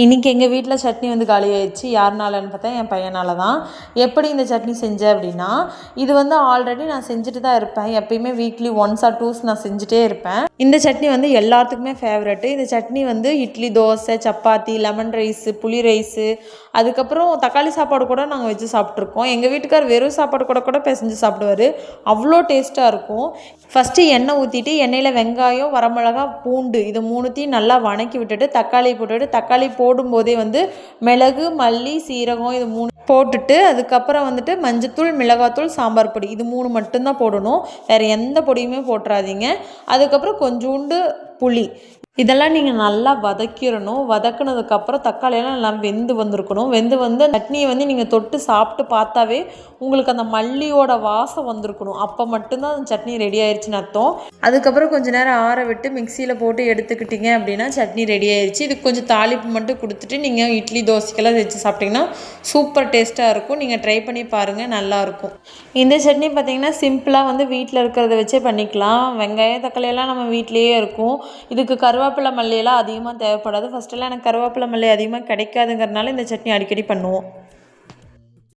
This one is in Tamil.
இன்றைக்கி எங்கள் வீட்டில் சட்னி வந்து காலியாகிடுச்சு. யாருனாலன்னு பார்த்தா என் பையனால் தான். எப்படி இந்த சட்னி செஞ்சேன் அப்படின்னா, இது வந்து ஆல்ரெடி நான் செஞ்சுட்டு தான் இருப்பேன். எப்பயுமே வீக்லி ஒன்ஸ் ஆர் டூஸ் நான் செஞ்சுட்டே இருப்பேன். இந்த சட்னி வந்து எல்லாத்துக்குமே ஃபேவரெட்டு. இந்த சட்னி வந்து இட்லி, தோசை, சப்பாத்தி, லெமன் ரைஸு, புளி ரைஸு, அதுக்கப்புறம் தக்காளி சாப்பாடு கூட நாங்கள் வச்சு சாப்பிட்ருக்கோம். எங்கள் வீட்டுக்கார் வெறும் சாப்பாடு கூட பிசைஞ்சு சாப்பிடுவார். அவ்வளோ டேஸ்ட்டாக இருக்கும். ஃபஸ்ட்டு எண்ணெய் ஊற்றிட்டு எண்ணெயில் வெங்காயம், வரமிளகா, பூண்டு இது மூணுத்தையும் நல்லா வணக்கி விட்டுட்டு தக்காளி போட்டுவிட்டு, தக்காளி போடும்போதே வந்து மிளகு, மல்லி, சீரகம் இது 3 போட்டுட்டு அதுக்கப்புறம் வந்துட்டு மஞ்சத்தூள், மிளகாத்தூள், சாம்பார் பொடி இது 3 மட்டும்தான் போடணும். வேறு எந்த பொடியுமே போட்டுறாதீங்க. அதுக்கப்புறம் கொஞ்சோண்டு புளி இதெல்லாம் நீங்கள் நல்லா வதக்கிடணும். வதக்குனதுக்கப்புறம் தக்காளியெல்லாம் நல்லா வெந்து வந்திருக்கணும். வெந்து வந்து சட்னியை வந்து நீங்கள் தொட்டு சாப்பிட்டு பார்த்தாவே உங்களுக்கு அந்த மல்லியோட வாசம் வந்திருக்கணும். அப்போ மட்டும்தான் அந்த சட்னி ரெடி ஆயிடுச்சுன்னு அர்த்தம். அதுக்கப்புறம் கொஞ்சம் நேரம் ஆற விட்டு மிக்சியில் போட்டு எடுத்துக்கிட்டிங்க அப்படின்னா சட்னி ரெடி ஆயிடுச்சு. இதுக்கு கொஞ்சம் தாளிப்பு மட்டும் கொடுத்துட்டு நீங்கள் இட்லி, தோசைக்கெல்லாம் வச்சு சாப்பிட்டிங்கன்னா சூப்பர் டேஸ்ட்டாக இருக்கும். நீங்கள் ட்ரை பண்ணி பாருங்கள், நல்லாயிருக்கும். இந்த சட்னி பார்த்திங்கன்னா சிம்பிளாக வந்து வீட்டில் இருக்கிறத வச்சே பண்ணிக்கலாம். வெங்காயம், தக்காளியெல்லாம் நம்ம வீட்டிலையே இருக்கும். இதுக்கு கருவேப்பிலை, மல்லியெல்லாம் அதிகமாக தேவைப்படாது. ஃபஸ்ட்டெல்லாம் எனக்கு கருவேப்பிலை, மல்லி அதிகமாக கிடைக்காதுங்கிறதுனால இந்த சட்னி அடிக்கடி பண்ணுவோம்.